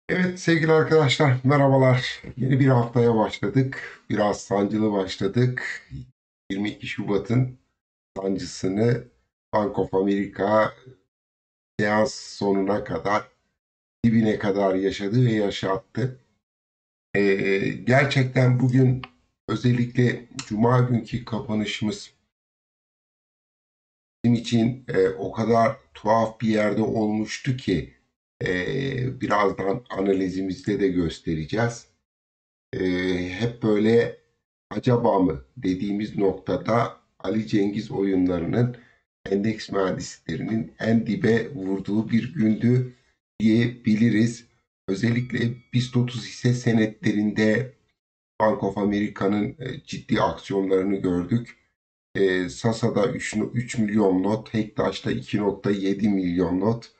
Evet sevgili arkadaşlar merhabalar. Yeni bir haftaya başladık. Biraz sancılı başladık. 22 Şubat'ın sancısını Bank of America seans sonuna kadar dibine kadar yaşadı ve yaşattı. Gerçekten bugün özellikle Cuma günkü kapanışımız bizim için o kadar tuhaf bir yerde olmuştu ki birazdan analizimizde de göstereceğiz. Hep böyle acaba mı dediğimiz noktada Ali Cengiz oyunlarının endeks mühendislerinin en dibe vurduğu bir gündü diyebiliriz. Özellikle BIST 30 hisse senetlerinde Bank of America'nın ciddi aksiyonlarını gördük. Sasa'da 3 milyon not, Hektaş'ta 2,7 milyon not,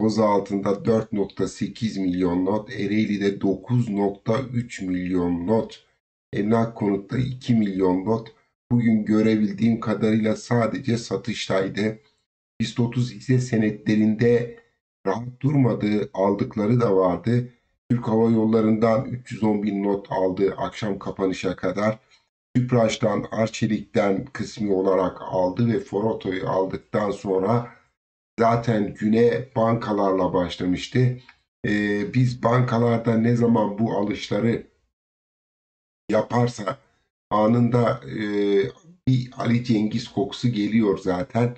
Boz altında 4,8 milyon not, Ereğli'de 9,3 milyon not, Emlak Konut'ta 2 milyon not. Bugün görebildiğim kadarıyla sadece satıştaydı. BIST 30 hisse senetlerinde rahat durmadığı aldıkları da vardı. Türk Hava Yolları'ndan 310 bin not aldı akşam kapanışa kadar. Tüpraş'tan, Arçelik'ten kısmi olarak aldı ve Foroto'yu aldıktan sonra zaten güne bankalarla başlamıştı. Biz bankalarda ne zaman bu alışları yaparsa anında bir Ali Cengiz kokusu geliyor zaten.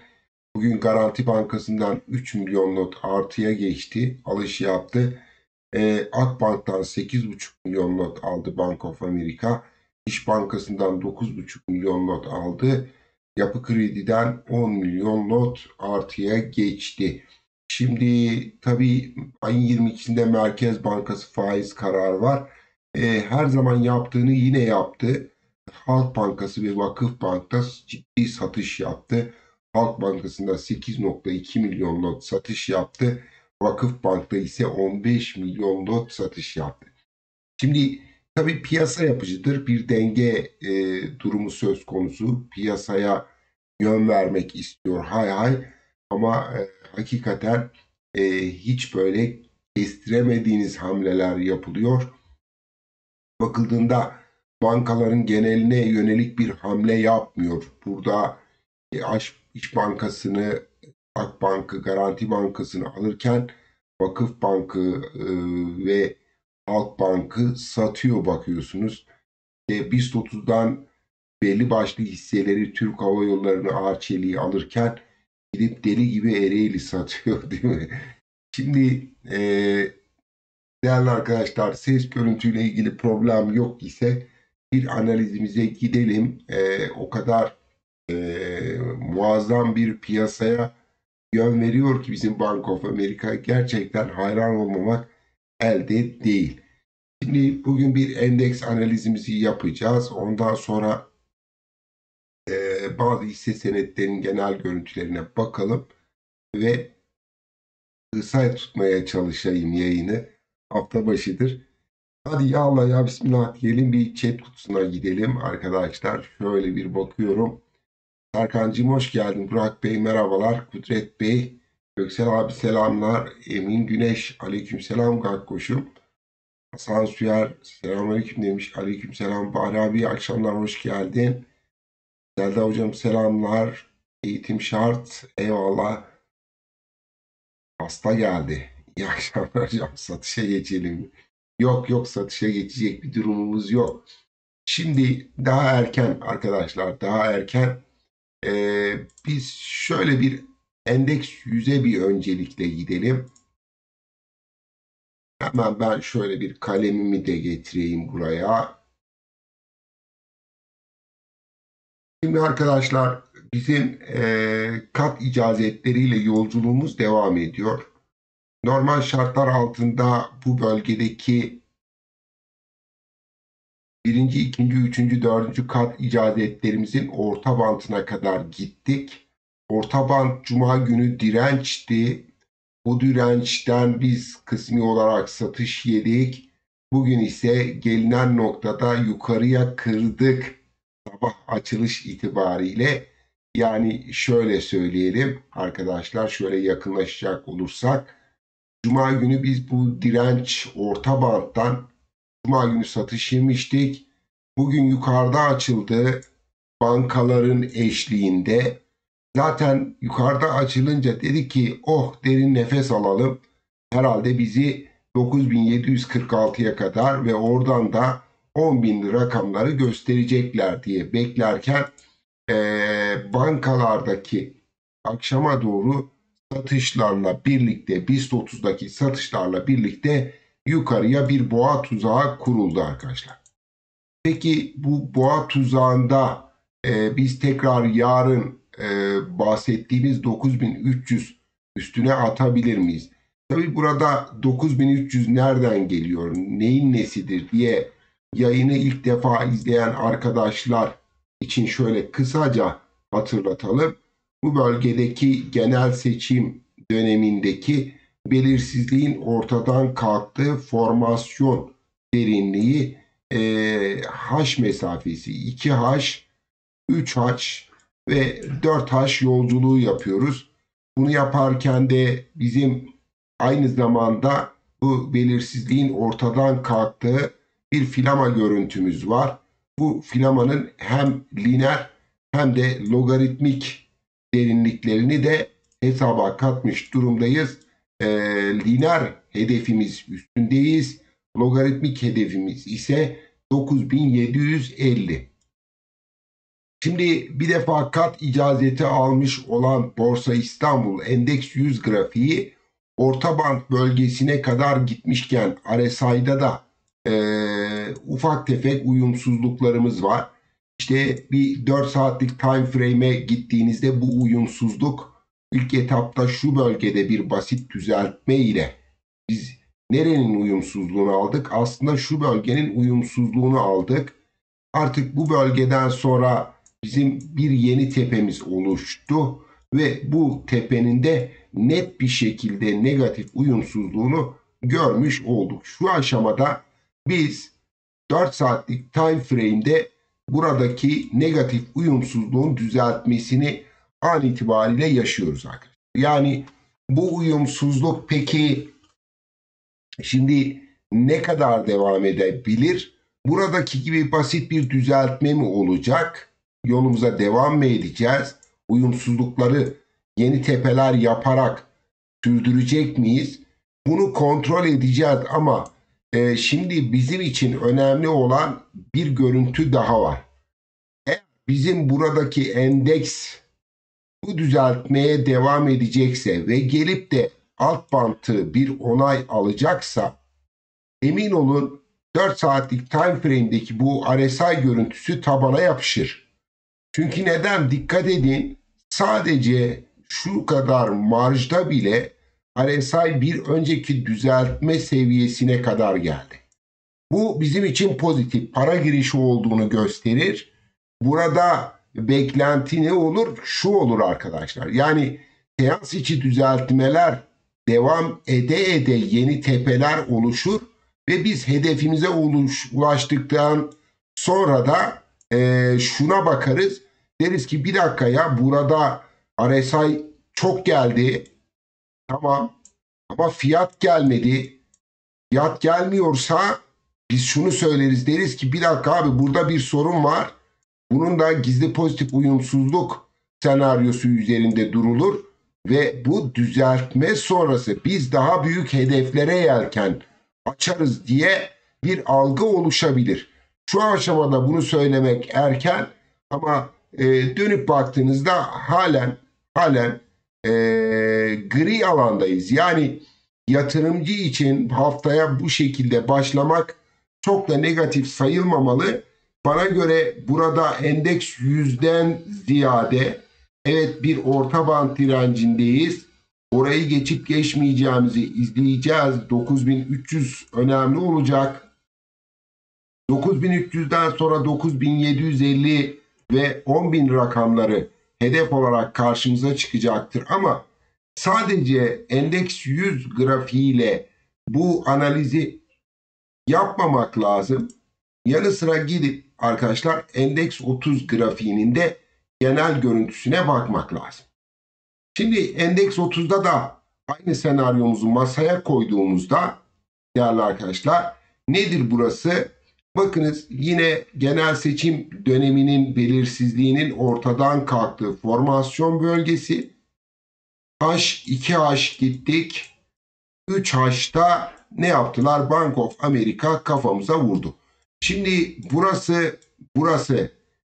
Bugün Garanti Bankası'ndan 3 milyon not artıya geçti, alış yaptı. Akbank'tan 8,5 milyon not aldı Bank of America. İş Bankası'ndan 9,5 milyon not aldı. Yapı Kredi'den 10 milyon not artıya geçti. Şimdi tabii ayın 22'sinde Merkez Bankası faiz kararı var. Her zaman yaptığını yine yaptı. Halk Bankası ve Vakıfbank'ta ciddi satış yaptı. Halk Bankası'nda 8,2 milyon not satış yaptı. Vakıfbank'ta ise 15 milyon not satış yaptı. Şimdi tabii piyasa yapıcıdır. Bir denge durumu söz konusu. Piyasaya yön vermek istiyor hay hay. Ama hakikaten hiç böyle kestiremediğiniz hamleler yapılıyor. Bakıldığında bankaların geneline yönelik bir hamle yapmıyor. Burada İş Bankası'nı, Akbank'ı, Garanti Bankası'nı alırken Vakıfbank'ı ve Halkbank'ı satıyor bakıyorsunuz. BIST 30'dan belli başlı hisseleri Türk Hava Yolları'nı Arçelik'i alırken gidip deli gibi Ereğli satıyor değil mi? Şimdi değerli arkadaşlar ses görüntüyle ilgili problem yok ise bir analizimize gidelim. O kadar muazzam bir piyasaya yön veriyor ki bizim Bank of America gerçekten hayran olmamak elde değil. Şimdi bugün bir endeks analizimizi yapacağız. Ondan sonra bazı hisse senetlerinin genel görüntülerine bakalım ve kısa tutmaya çalışayım yayını. Hafta başıdır. Hadi ya Allah ya Bismillah diyelim bir chat kutusuna gidelim arkadaşlar. Şöyle bir bakıyorum. Serkancığım hoş geldin. Burak Bey merhabalar. Kudret Bey, Göksel abi selamlar. Emin Güneş aleykümselam Gakkoş'um. Hasan Süer selamünaleyküm demiş. Aleykümselam. Bahri abi akşamlar hoş geldin. Zelda hocam selamlar. Eğitim şart. Eyvallah. Hasta geldi. İyi akşamlar hocam. Satışa geçelim. Yok yok satışa geçecek bir durumumuz yok. Şimdi daha erken arkadaşlar daha erken. Biz şöyle bir endeks 100'e bir öncelikle gidelim. Hemen ben şöyle bir kalemimi de getireyim buraya. Şimdi arkadaşlar bizim kat icazetleriyle yolculuğumuz devam ediyor. Normal şartlar altında bu bölgedeki birinci, ikinci, üçüncü, dördüncü kat icazetlerimizin orta bantına kadar gittik. Orta bant cuma günü dirençti. Bu dirençten biz kısmi olarak satış yedik. Bugün ise gelinen noktada yukarıya kırdık sabah açılış itibariyle. Yani şöyle söyleyelim arkadaşlar şöyle yakınlaşacak olursak Cuma günü biz bu direnç orta banttan Cuma günü satış yemiştik. Bugün yukarıda açıldı bankaların eşliğinde. Zaten yukarıda açılınca dedi ki oh derin nefes alalım. Herhalde bizi 9746'ya kadar ve oradan da 10.000 rakamları gösterecekler diye beklerken bankalardaki akşama doğru satışlarla birlikte BIST 30'daki satışlarla birlikte yukarıya bir boğa tuzağı kuruldu arkadaşlar. Peki bu boğa tuzağında biz tekrar yarın bahsettiğimiz 9300 üstüne atabilir miyiz? Tabii burada 9300 nereden geliyor, neyin nesidir diye yayını ilk defa izleyen arkadaşlar için şöyle kısaca hatırlatalım. Bu bölgedeki genel seçim dönemindeki belirsizliğin ortadan kalktığı formasyon derinliği H mesafesi 2H, 3H ve 4H yolculuğu yapıyoruz. Bunu yaparken de bizim aynı zamanda bu belirsizliğin ortadan kalktığı bir filama görüntümüz var. Bu filamanın hem lineer hem de logaritmik derinliklerini de hesaba katmış durumdayız. Lineer hedefimiz üstündeyiz. Logaritmik hedefimiz ise 9750. Şimdi bir defa kat icazeti almış olan Borsa İstanbul Endeks 100 grafiği orta band bölgesine kadar gitmişken RSI'da da ufak tefek uyumsuzluklarımız var. İşte bir 4 saatlik time frame'e gittiğinizde bu uyumsuzluk ilk etapta şu bölgede bir basit düzeltme ile biz nerenin uyumsuzluğunu aldık? Aslında şu bölgenin uyumsuzluğunu aldık. Artık bu bölgeden sonra bizim bir yeni tepemiz oluştu ve bu tepenin de net bir şekilde negatif uyumsuzluğunu görmüş olduk. Şu aşamada biz 4 saatlik time frame'de buradaki negatif uyumsuzluğun düzeltmesini an itibariyle yaşıyoruz arkadaşlar. Yani bu uyumsuzluk peki şimdi ne kadar devam edebilir? Buradaki gibi basit bir düzeltme mi olacak? Yolumuza devam mı edeceğiz? Uyumsuzlukları yeni tepeler yaparak sürdürecek miyiz? Bunu kontrol edeceğiz ama şimdi bizim için önemli olan bir görüntü daha var. Eğer bizim buradaki endeks bu düzeltmeye devam edecekse ve gelip de alt bantı bir onay alacaksa emin olun 4 saatlik time frame'deki bu RSI görüntüsü tabana yapışır. Çünkü neden? Dikkat edin, sadece şu kadar marjda bile RSI bir önceki düzeltme seviyesine kadar geldi. Bu bizim için pozitif, para girişi olduğunu gösterir. Burada beklenti ne olur? Şu olur arkadaşlar. Yani seans içi düzeltmeler devam ede yeni tepeler oluşur ve biz hedefimize ulaştıktan sonra da şuna bakarız. Deriz ki bir dakika ya, burada RSI çok geldi. Tamam ama fiyat gelmedi. Fiyat gelmiyorsa biz şunu söyleriz, deriz ki bir dakika abi, burada bir sorun var. Bunun da gizli pozitif uyumsuzluk senaryosu üzerinde durulur ve bu düzeltme sonrası biz daha büyük hedeflere yelken açarız diye bir algı oluşabilir. Şu aşamada bunu söylemek erken ama dönüp baktığınızda halen gri alandayız. Yani yatırımcı için haftaya bu şekilde başlamak çok da negatif sayılmamalı. Bana göre burada endeks 100'den ziyade evet bir orta band direncindeyiz. Orayı geçip geçmeyeceğimizi izleyeceğiz. 9300 önemli olacak. 9300'den sonra 9750 ve 10.000 rakamları hedef olarak karşımıza çıkacaktır. Ama sadece endeks 100 grafiğiyle bu analizi yapmamak lazım. Yanı sıra gidip arkadaşlar endeks 30 grafiğinin de genel görüntüsüne bakmak lazım. Şimdi endeks 30'da da aynı senaryomuzu masaya koyduğumuzda değerli arkadaşlar nedir burası? Bakınız yine genel seçim döneminin belirsizliğinin ortadan kalktığı formasyon bölgesi. H2H gittik. 3H'ta ne yaptılar? Bank of America kafamıza vurdu. Şimdi burası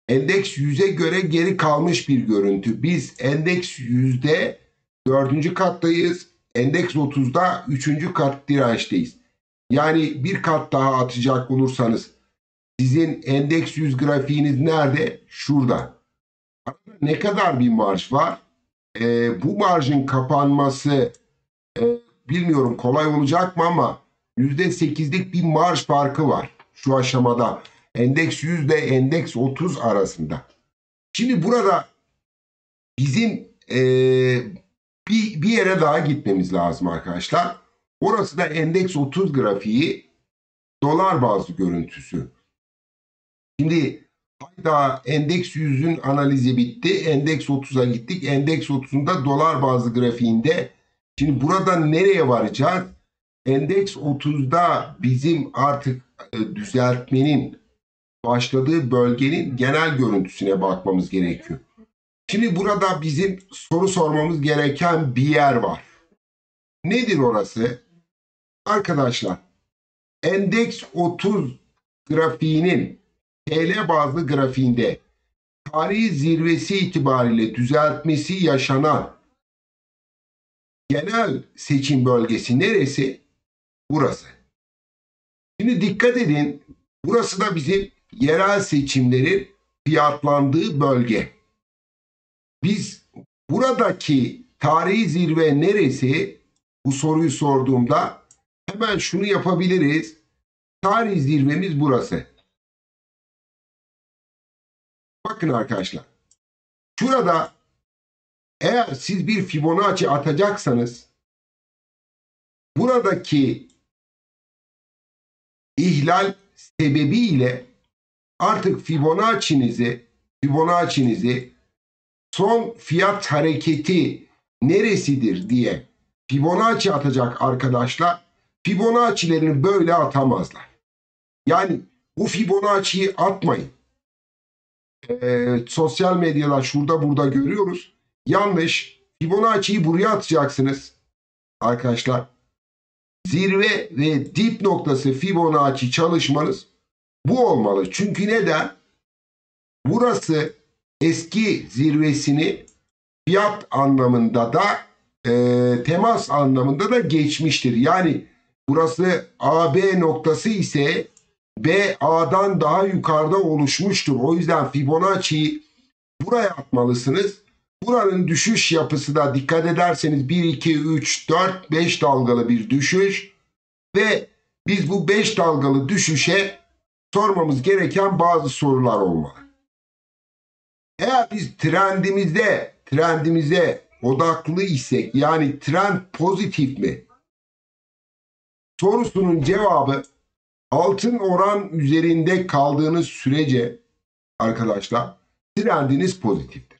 endeks 100'e göre geri kalmış bir görüntü. Biz endeks 100'de 4. kattayız. Endeks 30'da 3. kat dirençteyiz. Yani bir kat daha atacak olursanız sizin endeks 100 grafiğiniz nerede? Şurada. Ne kadar bir marj var? Bu marjın kapanması bilmiyorum kolay olacak mı ama %8'lik bir marj farkı var şu aşamada. Endeks 100 ile endeks 30 arasında. Şimdi burada bizim bir yere daha gitmemiz lazım arkadaşlar. Orası da endeks 30 grafiği dolar bazlı görüntüsü. Şimdi hayda endeks 100'ün analizi bitti. Endeks 30'a gittik. Endeks 30'un da dolar bazlı grafiğinde. Şimdi burada nereye varacağız? Endeks 30'da bizim artık düzeltmenin başladığı bölgenin genel görüntüsüne bakmamız gerekiyor. Şimdi burada bizim soru sormamız gereken bir yer var. Nedir orası? Arkadaşlar endeks 30 grafiğinin TL bazlı grafiğinde tarihi zirvesi itibariyle düzeltmesi yaşanan genel seçim bölgesi neresi? Burası. Şimdi dikkat edin, burası da bizim yerel seçimlerin fiyatlandığı bölge. Biz buradaki tarihi zirve neresi? Bu soruyu sorduğumda hemen şunu yapabiliriz. Tarihi zirvemiz burası. Bakın arkadaşlar. Şurada eğer siz bir Fibonacci atacaksanız buradaki ihlal sebebiyle artık Fibonacci'nizi son fiyat hareketi neresidir diye Fibonacci atacak arkadaşlar Fibonacci'lerini böyle atamazlar. Yani bu Fibonacci'yi atmayın. Sosyal medyada şurada burada görüyoruz. Yanlış. Fibonacci'yi buraya atacaksınız arkadaşlar. Zirve ve dip noktası Fibonacci çalışmanız bu olmalı. Çünkü neden? Burası eski zirvesini fiyat anlamında da temas anlamında da geçmiştir. Yani burası AB noktası ise BA'dan daha yukarıda oluşmuştur. O yüzden Fibonacci'yi buraya atmalısınız. Buranın düşüş yapısı da dikkat ederseniz 1, 2, 3, 4, 5 dalgalı bir düşüş ve biz bu 5 dalgalı düşüşe sormamız gereken bazı sorular olmalı. Eğer biz trendimize odaklı isek yani trend pozitif mi? Sorusunun cevabı altın oran üzerinde kaldığınız sürece arkadaşlar trendiniz pozitiftir.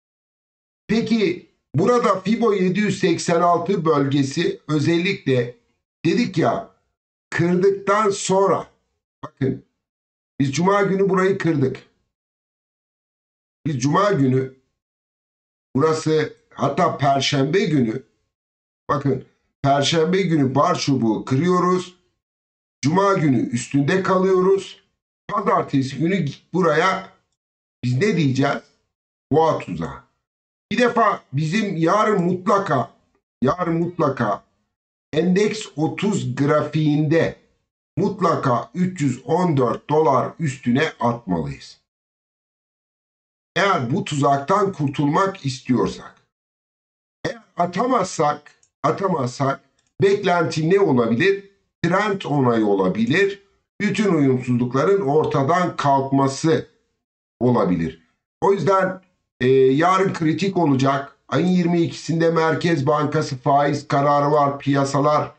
Peki burada Fibo 786 bölgesi özellikle dedik ya kırdıktan sonra bakın biz Cuma günü burayı kırdık. Biz Cuma günü burası hatta Perşembe günü bakın Perşembe günü bar çubuğu kırıyoruz. Cuma günü üstünde kalıyoruz. Pazartesi günü buraya biz ne diyeceğiz? Boğa tuzağı. Bir defa bizim yarın mutlaka endeks 30 grafiğinde mutlaka 314 dolar üstüne atmalıyız. Eğer bu tuzaktan kurtulmak istiyorsak. Eğer atamazsak beklenti ne olabilir? Trend onayı olabilir. Bütün uyumsuzlukların ortadan kalkması olabilir. O yüzden yarın kritik olacak. Ayın 22'sinde Merkez Bankası faiz kararı var. Piyasalar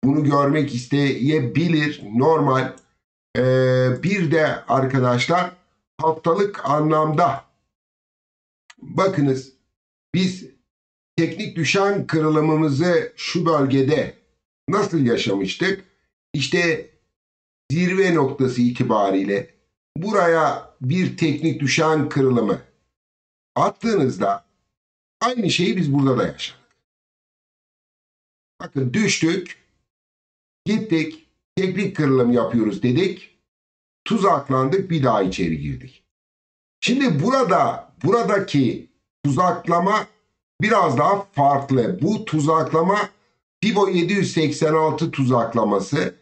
bunu görmek isteyebilir. Normal. Bir de arkadaşlar haftalık anlamda bakınız biz teknik düşen kırılımımızı şu bölgede nasıl yaşamıştık? İşte zirve noktası itibariyle buraya bir teknik düşen kırılımı attığınızda aynı şeyi biz burada da yaşadık. Bakın düştük, gittik, teknik kırılım yapıyoruz dedik, tuzaklandık, bir daha içeri girdik. Şimdi buradaki tuzaklama biraz daha farklı. Bu tuzaklama Fibo 786 tuzaklaması.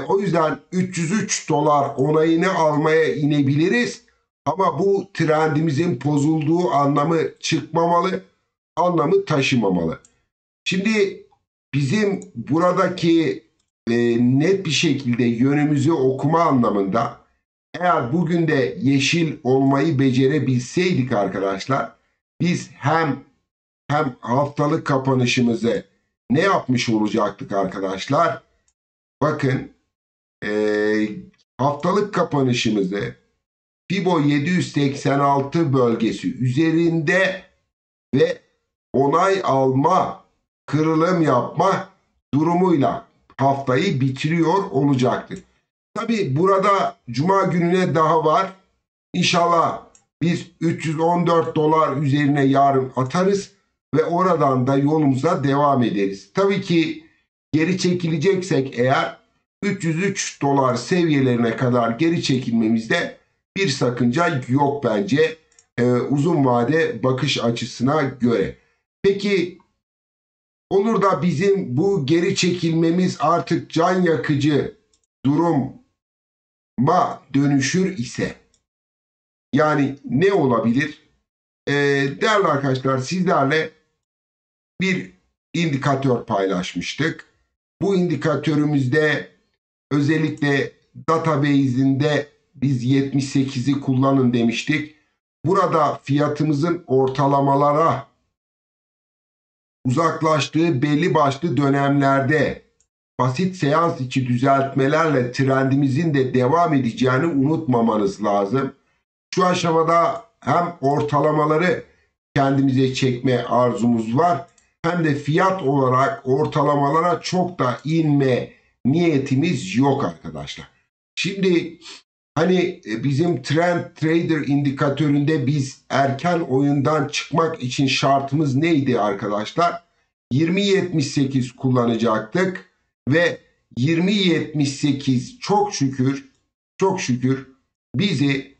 O yüzden 303 dolar onayını almaya inebiliriz. Ama bu trendimizin bozulduğu anlamı çıkmamalı, anlamı taşımamalı. Şimdi bizim buradaki net bir şekilde yönümüzü okuma anlamında eğer bugün de yeşil olmayı becerebilseydik arkadaşlar, biz hem haftalık kapanışımızı ne yapmış olacaktık arkadaşlar? Bakın haftalık kapanışımızı Fibo 786 bölgesi üzerinde ve onay alma, kırılım yapma durumuyla haftayı bitiriyor olacaktık. Tabi burada cuma gününe daha var. İnşallah biz 314 dolar üzerine yarın atarız ve oradan da yolumuza devam ederiz. Tabii ki geri çekileceksek eğer 303 dolar seviyelerine kadar geri çekilmemizde bir sakınca yok bence uzun vade bakış açısına göre. Peki olur da bizim bu geri çekilmemiz artık can yakıcı duruma dönüşür ise yani ne olabilir? Değerli arkadaşlar sizlerle bir indikatör paylaşmıştık. Bu indikatörümüzde özellikle database'inde biz 78'i kullanın demiştik. Burada fiyatımızın ortalamalara uzaklaştığı belli başlı dönemlerde basit seans içi düzeltmelerle trendimizin de devam edeceğini unutmamanız lazım. Şu aşamada hem ortalamaları kendimize çekme arzumuz var hem de fiyat olarak ortalamalara çok da inme niyetimiz yok arkadaşlar. Şimdi hani bizim Trend Trader indikatöründe biz erken oyundan çıkmak için şartımız neydi arkadaşlar? 20.78 kullanacaktık ve 20.78 çok şükür bizi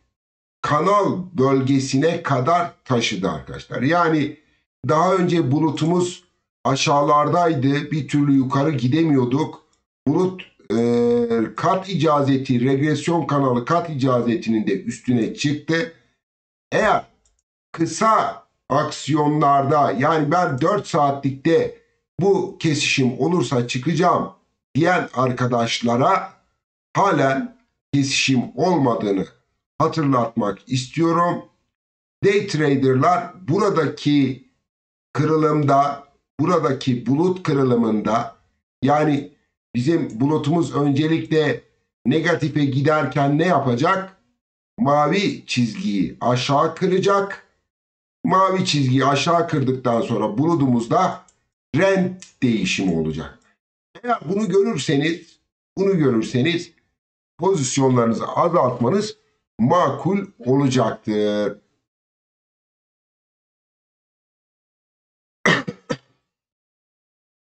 kanal bölgesine kadar taşıdı arkadaşlar. Yani daha önce bulutumuz aşağılardaydı. Bir türlü yukarı gidemiyorduk. Bulut kat icazeti, regresyon kanalı kat icazetinin de üstüne çıktı. Eğer kısa aksiyonlarda yani ben 4 saatlikte bu kesişim olursa çıkacağım diyen arkadaşlara halen kesişim olmadığını hatırlatmak istiyorum. Day trader'lar buradaki kırılımda, buradaki bulut kırılımında yani bizim bulutumuz öncelikle negatife giderken ne yapacak? Mavi çizgiyi aşağı kıracak. Mavi çizgiyi aşağı kırdıktan sonra bulutumuzda trend değişimi olacak. Eğer bunu görürseniz pozisyonlarınızı azaltmanız makul olacaktır.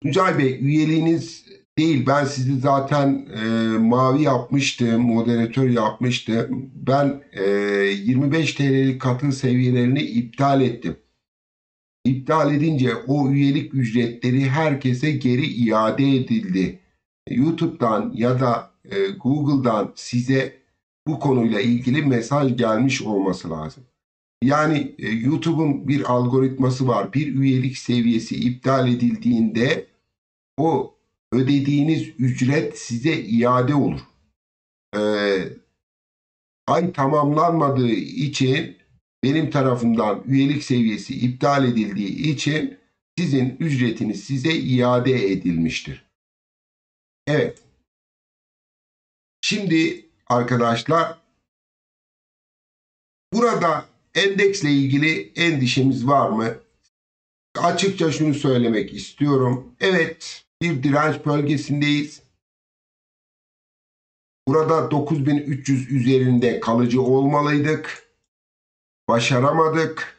Tuncay Bey üyeliğiniz değil. Ben sizi zaten mavi yapmıştım, moderatör yapmıştım. Ben 25 TL'lik katıl seviyelerini iptal ettim. İptal edince o üyelik ücretleri herkese geri iade edildi. YouTube'dan ya da Google'dan size bu konuyla ilgili mesaj gelmiş olması lazım. Yani YouTube'un bir algoritması var. Bir üyelik seviyesi iptal edildiğinde o ödediğiniz ücret size iade olur. Ay tamamlanmadığı için benim tarafımdan üyelik seviyesi iptal edildiği için sizin ücretiniz size iade edilmiştir. Evet. Şimdi arkadaşlar burada endeksle ilgili endişemiz var mı? açıkça şunu söylemek istiyorum. Evet, bir direnç bölgesindeyiz. Burada 9300 üzerinde kalıcı olmalıydık. Başaramadık.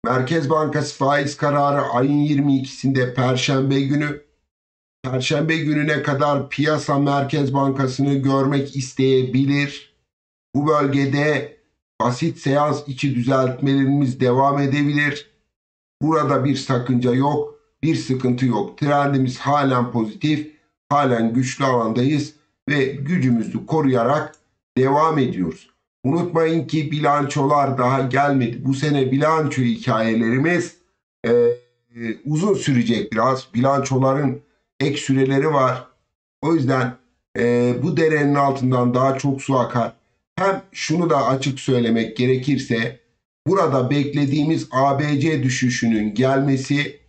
Merkez Bankası faiz kararı ayın 22'sinde Perşembe günü. Perşembe gününe kadar piyasa Merkez Bankası'nı görmek isteyebilir. Bu bölgede basit seans içi düzeltmelerimiz devam edebilir. Burada bir sakınca yok, bir sıkıntı yok. Trendimiz halen pozitif, halen güçlü alandayız ve gücümüzü koruyarak devam ediyoruz. Unutmayın ki bilançolar daha gelmedi. Bu sene bilanço hikayelerimiz uzun sürecek biraz. Bilançoların ek süreleri var. O yüzden bu derenin altından daha çok su akar. Hem şunu da açık söylemek gerekirse burada beklediğimiz ABC düşüşünün gelmesi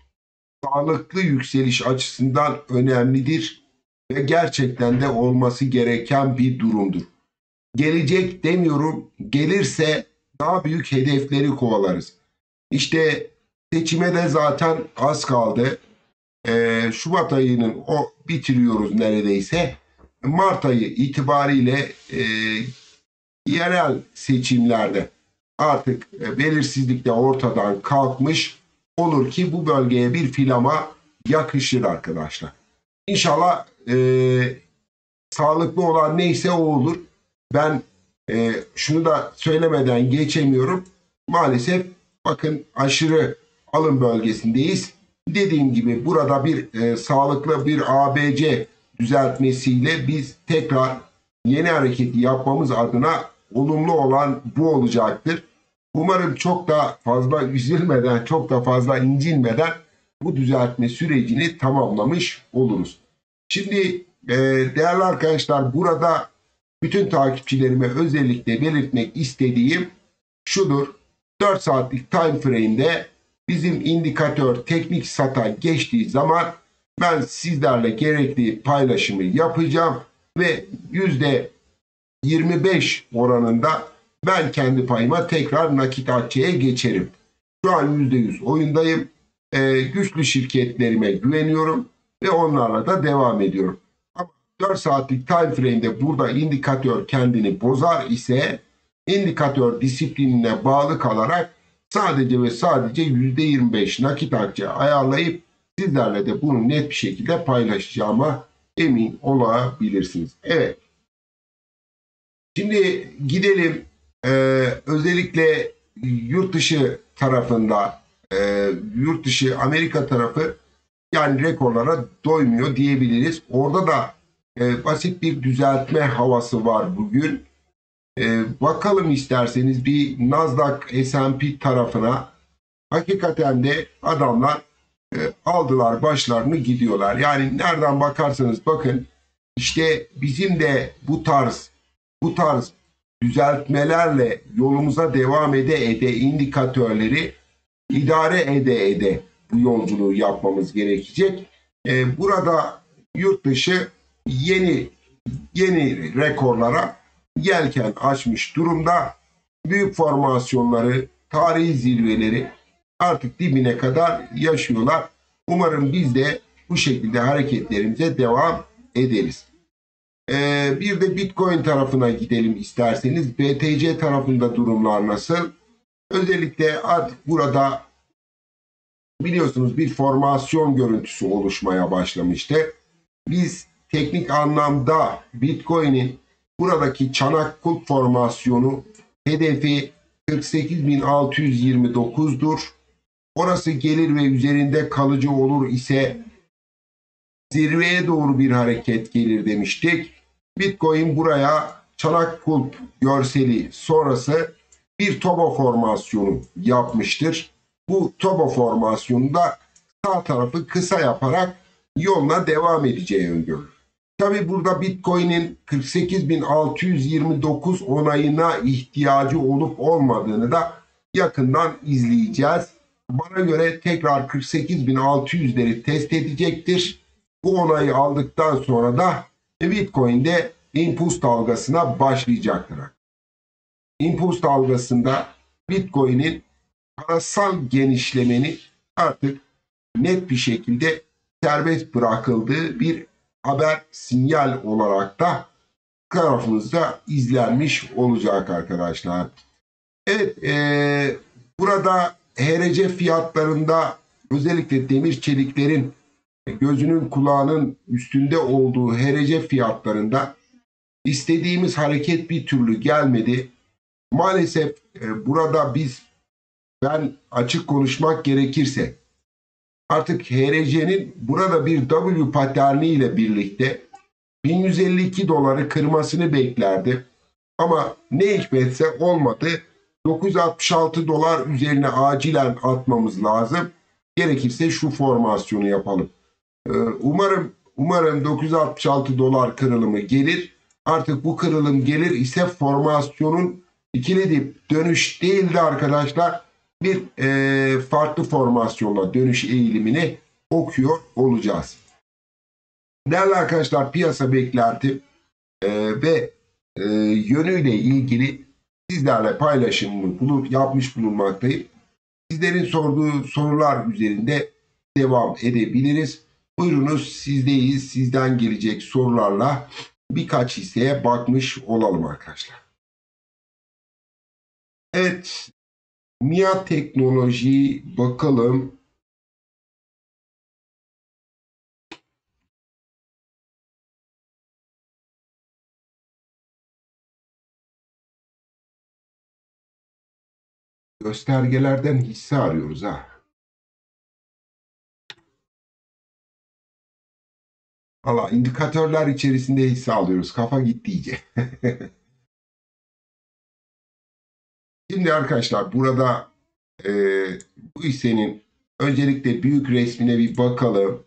sağlıklı yükseliş açısından önemlidir ve gerçekten de olması gereken bir durumdur. Gelecek demiyorum, gelirse daha büyük hedefleri kovalarız. İşte seçime de zaten az kaldı. Şubat ayının bitiriyoruz neredeyse. Mart ayı itibariyle yerel seçimlerde artık belirsizlik de ortadan kalkmış olur ki bu bölgeye bir filama yakışır arkadaşlar. İnşallah sağlıklı olan neyse o olur. Ben şunu da söylemeden geçemiyorum. Maalesef bakın aşırı alım bölgesindeyiz. Dediğim gibi burada bir sağlıklı bir ABC düzeltmesiyle biz tekrar yeni hareketi yapmamız adına olumlu olan bu olacaktır. Umarım çok da fazla üzülmeden, çok da fazla incinmeden bu düzeltme sürecini tamamlamış oluruz. Şimdi değerli arkadaşlar, burada bütün takipçilerime özellikle belirtmek istediğim şudur. 4 saatlik time frame'de bizim indikatör teknik sata geçtiği zaman ben sizlerle gerekli paylaşımı yapacağım ve %25 oranında ben kendi payıma tekrar nakit akçeye geçerim. Şu an %100 oyundayım. Güçlü şirketlerime güveniyorum ve onlarla da devam ediyorum. Ama 4 saatlik time frame'de burada indikatör kendini bozar ise indikatör disiplinine bağlı kalarak sadece ve sadece %25 nakit akçe ayarlayıp sizlerle de bunu net bir şekilde paylaşacağıma emin olabilirsiniz. Evet. Şimdi gidelim özellikle yurt dışı tarafında, yurt dışı Amerika tarafı yani rekorlara doymuyor diyebiliriz. Orada da basit bir düzeltme havası var bugün. Bakalım isterseniz bir Nasdaq S&P tarafına. Hakikaten de adamlar aldılar başlarını gidiyorlar. Yani nereden bakarsanız bakın işte bizim de bu tarz düzeltmelerle yolumuza devam ede indikatörleri idare ede bu yolculuğu yapmamız gerekecek. Burada yurt dışı yeni rekorlara yelken açmış durumda. Büyük formasyonları, tarihi zirveleri artık dibine kadar yaşıyorlar. Umarım biz de bu şekilde hareketlerimize devam ederiz. Bir de Bitcoin tarafına gidelim isterseniz. BTC tarafında durumlar nasıl? Özellikle artık burada biliyorsunuz bir formasyon görüntüsü oluşmaya başlamıştı. Biz teknik anlamda Bitcoin'in buradaki çanak kulp formasyonu hedefi 48.629'dur. Orası gelir ve üzerinde kalıcı olur ise zirveye doğru bir hareket gelir demiştik. Bitcoin buraya çanak kulp görseli sonrası bir toba formasyonu yapmıştır. Bu toba formasyonunda sağ tarafı kısa yaparak yoluna devam edeceği öngörülür. Tabi burada Bitcoin'in 48.629 onayına ihtiyacı olup olmadığını da yakından izleyeceğiz. Bana göre tekrar 48.600'leri test edecektir. Bu onayı aldıktan sonra da Bitcoin'de impuls dalgasına başlayacaktır. İmpuls dalgasında Bitcoin'in parasal genişlemenin artık net bir şekilde serbest bırakıldığı bir haber, sinyal olarak da tarafınızda izlenmiş olacak arkadaşlar. Evet, burada HRC fiyatlarında özellikle demir çeliklerin gözünün kulağının üstünde olduğu HRC fiyatlarında istediğimiz hareket bir türlü gelmedi. Maalesef burada ben açık konuşmak gerekirse artık HRC'nin burada bir W paterni ile birlikte 1152 doları kırmasını beklerdi. Ama ne hikmetse olmadı. 966 dolar üzerine acilen atmamız lazım. Gerekirse şu formasyonu yapalım. Umarım 966 dolar kırılımı gelir. Artık bu kırılım gelir ise formasyonun ikili dip dönüş değil de arkadaşlar bir farklı formasyonla dönüş eğilimini okuyor olacağız. Değerli arkadaşlar, piyasa beklentim ve yönüyle ilgili sizlerle paylaşımımı yapmış bulunmaktayım. Sizlerin sorduğu sorular üzerinde devam edebiliriz. Buyurunuz, sizdeyiz. Sizden gelecek sorularla birkaç hisseye bakmış olalım arkadaşlar. Evet, MİA Teknoloji bakalım. Göstergelerden hisse arıyoruz ha. Valla indikatörler içerisinde hisse alıyoruz. Kafa gitti iyice. Şimdi arkadaşlar burada bu hissenin öncelikle büyük resmine bir bakalım.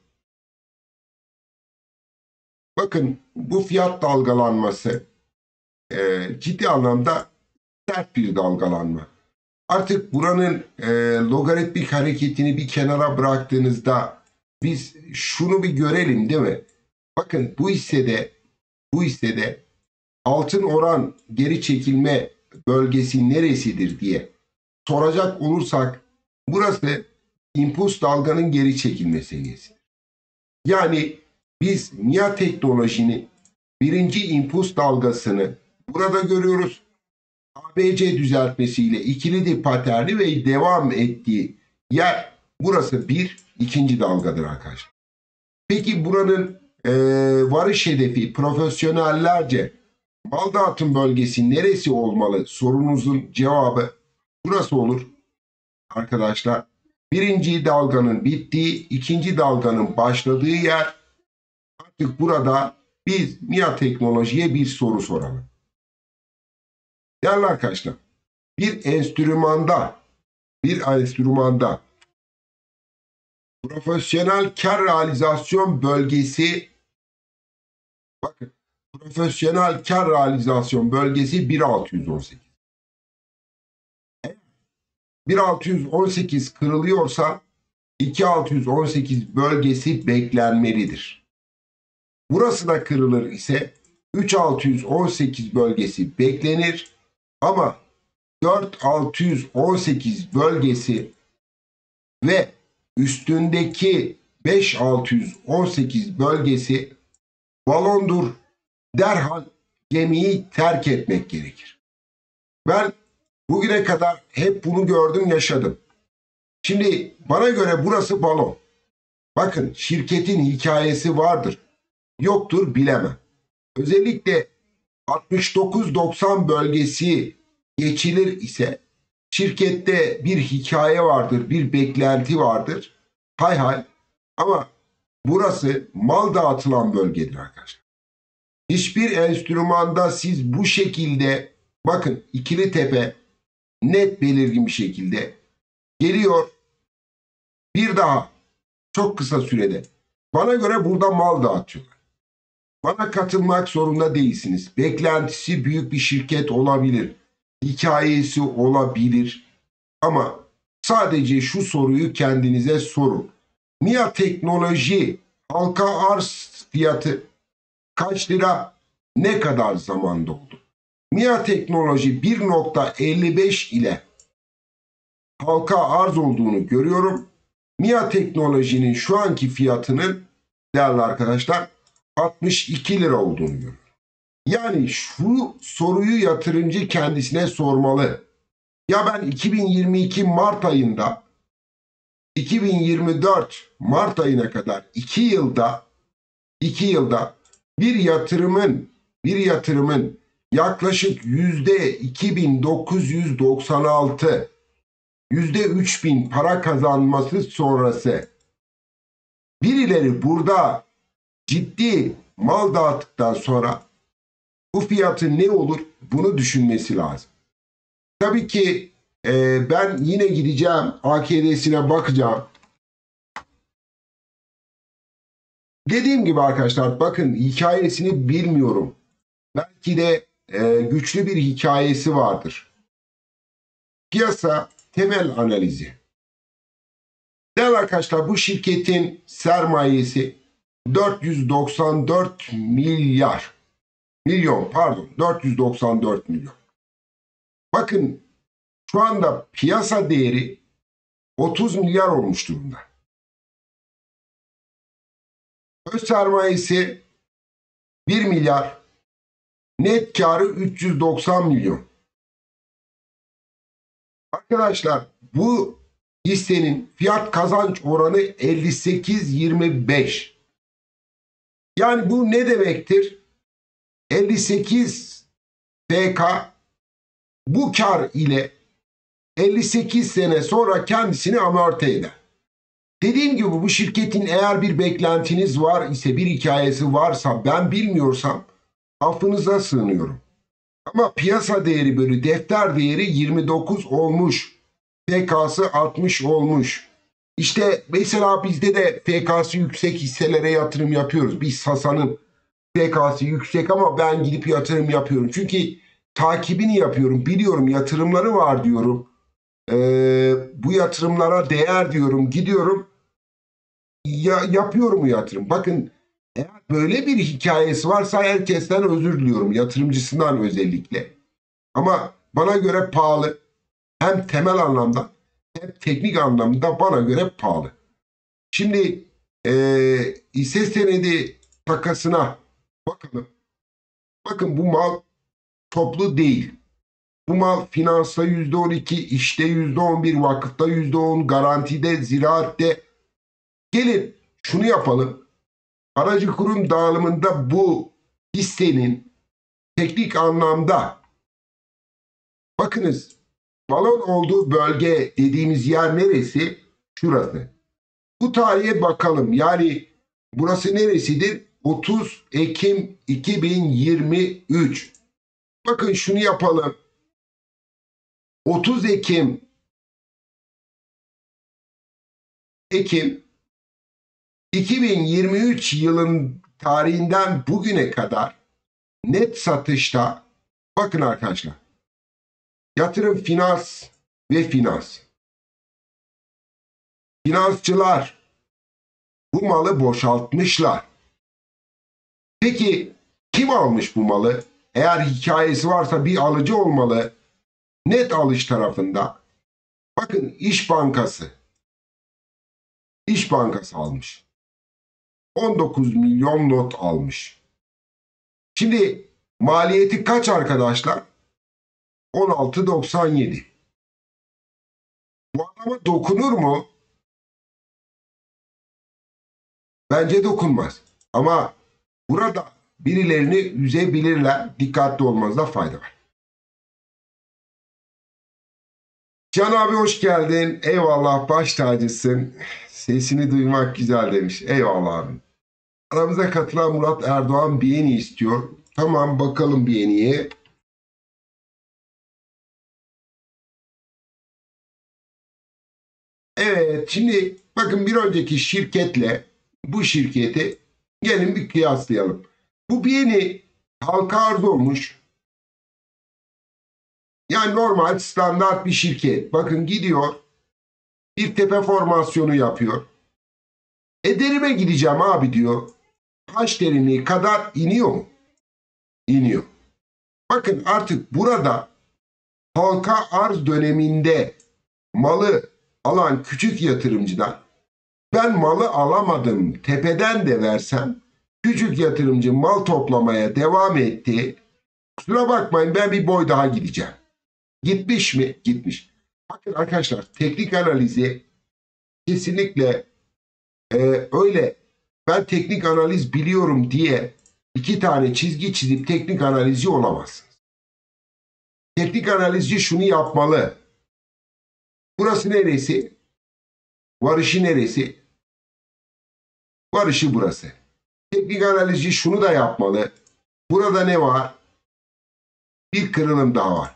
Bakın, bu fiyat dalgalanması ciddi anlamda sert bir dalgalanma. Artık buranın logaritmik hareketini bir kenara bıraktığınızda biz şunu bir görelim, değil mi? Bakın, bu hissede altın oran geri çekilme bölgesi neresidir diye soracak olursak burası impuls dalganın geri çekilme seviyesi. Yani biz MİA Teknoloji'nin birinci impuls dalgasını burada görüyoruz. ABC düzeltmesiyle ikili dip paterni ve devam ettiği yer burası ikinci dalgadır arkadaşlar. Peki buranın varış hedefi profesyonellerce mal dağıtım bölgesi neresi olmalı sorunuzun cevabı burası olur arkadaşlar. Birinci dalganın bittiği, ikinci dalganın başladığı yer. Artık burada biz MİA Teknoloji'ye bir soru soralım. Değerli arkadaşlar, bir enstrümanda profesyonel kar realizasyon bölgesi, bakın, profesyonel kar realizasyon bölgesi 1618. 1618 kırılıyorsa 2618 bölgesi beklenmelidir. Burası da kırılır ise 3618 bölgesi beklenir ama 4618 bölgesi ve üstündeki 5618 bölgesi balondur. Derhal gemiyi terk etmek gerekir. Ben bugüne kadar hep bunu gördüm, yaşadım. Şimdi bana göre burası balon. Bakın, şirketin hikayesi vardır. Yoktur bilemem. Özellikle 69-90 bölgesi geçilir ise şirkette bir hikaye vardır, bir beklenti vardır. Hay hay. Ama burası mal dağıtılan bölgedir arkadaşlar. Hiçbir enstrümanda siz bu şekilde, bakın, ikili tepe net belirgin bir şekilde geliyor. Bir daha çok kısa sürede. Bana göre burada mal dağıtıyorlar. Bana katılmak zorunda değilsiniz. Beklentisi büyük bir şirket olabilir. Hikayesi olabilir. Ama sadece şu soruyu kendinize sorun. MİA Teknoloji halka arz fiyatı kaç lira, ne kadar zamanda oldu? MİA Teknoloji 1.55 ile halka arz olduğunu görüyorum. MİA Teknoloji'nin şu anki fiyatının değerli arkadaşlar 62 lira olduğunu görüyoruz. Yani şu soruyu yatırımcı kendisine sormalı. Ya ben 2022 Mart ayında 2024 Mart ayına kadar 2 yılda bir yatırımın yaklaşık %2996 %3000 para kazanması sonrası birileri burada ciddi mal dağıttıktan sonra bu fiyatı ne olur bunu düşünmesi lazım. Tabii ki ben yine gideceğim AKD'sine bakacağım. Dediğim gibi arkadaşlar bakın hikayesini bilmiyorum. Belki de güçlü bir hikayesi vardır. Piyasa temel analizi. Değerli arkadaşlar bu şirketin sermayesi 494 milyon. Bakın şu anda piyasa değeri 30 milyar olmuş durumda. Öz sermayesi 1 milyar, net karı 390 milyon. Arkadaşlar bu hissenin fiyat kazanç oranı 58-25. Yani bu ne demektir? 58 FK bu kar ile 58 sene sonra kendisini amorti eder. Dediğim gibi bu şirketin eğer bir beklentiniz var ise, bir hikayesi varsa, ben bilmiyorsam affınıza sığınıyorum. Ama piyasa değeri bölü defter değeri 29 olmuş. FK'sı 60 olmuş. İşte mesela bizde de FK'sı yüksek hisselere yatırım yapıyoruz. Biz Sasa'nın FK'sı yüksek ama ben gidip yatırım yapıyorum. Çünkü takibini yapıyorum. Biliyorum yatırımları var diyorum. Bu yatırımlara değer diyorum. Gidiyorum. Yapıyorum bu yatırım. Bakın eğer böyle bir hikayesi varsa herkesten özür diliyorum. Yatırımcısından özellikle. Ama bana göre pahalı. Hem temel anlamda hem teknik anlamda bana göre pahalı. Şimdi hisse senedi takasına bakalım. Bakın bu mal toplu değil. Bu mal finansta %12, işte %11, vakıfta %10, garantide, ziraatte. Gelin şunu yapalım. Aracı kurum dağılımında bu hissenin teknik anlamda bakınız balon olduğu bölge dediğimiz yer neresi? Şurası. Bu tarihe bakalım. Yani burası neresidir? 30 Ekim 2023. Bakın şunu yapalım. 30 Ekim 2023 yılın tarihinden bugüne kadar net satışta bakın arkadaşlar. Yatırım, finans ve finans. Finansçılar bu malı boşaltmışlar. Peki kim almış bu malı? Eğer hikayesi varsa bir alıcı olmalı. Net alış tarafında. Bakın İş Bankası. İş Bankası almış. 19 milyon not almış. Şimdi maliyeti kaç arkadaşlar? 16.97. Bu adama dokunur mu? Bence dokunmaz. Ama burada birilerini üzebilirler. Dikkatli olmanızda fayda var. Can abi hoş geldin. Eyvallah, baş tacısın. Sesini duymak güzel demiş. Eyvallah abi. Aramıza katılan Murat Erdoğan beğeni istiyor. Tamam bakalım beğeniye. Evet şimdi bakın bir önceki şirketle bu şirketi gelin bir kıyaslayalım. Bu beğeni halka arz olmuş. Yani normal standart bir şirket. Bakın gidiyor bir tepe formasyonu yapıyor. Derime gideceğim abi diyor. Taş derinliği kadar iniyor mu? İniyor. Bakın artık burada halka arz döneminde malı alan küçük yatırımcılar Ben malı alamadım. Tepeden de versem küçük yatırımcı mal toplamaya devam etti. Kusura bakmayın, ben bir boy daha gideceğim. Gitmiş mi? Gitmiş. Bakın arkadaşlar, teknik analizi kesinlikle öyle ben teknik analiz biliyorum diye 2 tane çizgi çizip teknik analizci olamazsınız. Teknik analizci şunu yapmalı. Burası neresi? Varışı neresi? Varışı burası. Teknik analizci şunu da yapmalı. Burada ne var? Bir kırılım daha var.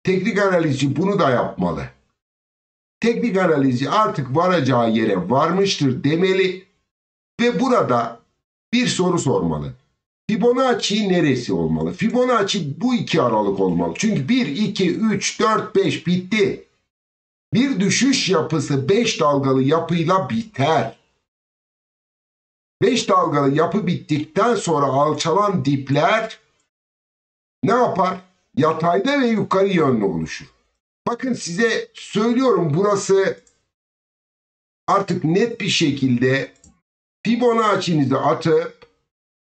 Teknik analizci bunu da yapmalı. Teknik analizci artık varacağı yere varmıştır demeli ve burada bir soru sormalı. Fibonacci neresi olmalı? Fibonacci bu iki aralık olmalı. Çünkü 1, 2, 3, 4, 5 bitti. Bir düşüş yapısı 5 dalgalı yapıyla biter. 5 dalgalı yapı bittikten sonra alçalan dipler ne yapar? Yatayda ve yukarı yönlü oluşur. Bakın size söylüyorum, burası artık net bir şekilde Fibonacci'nizi atıp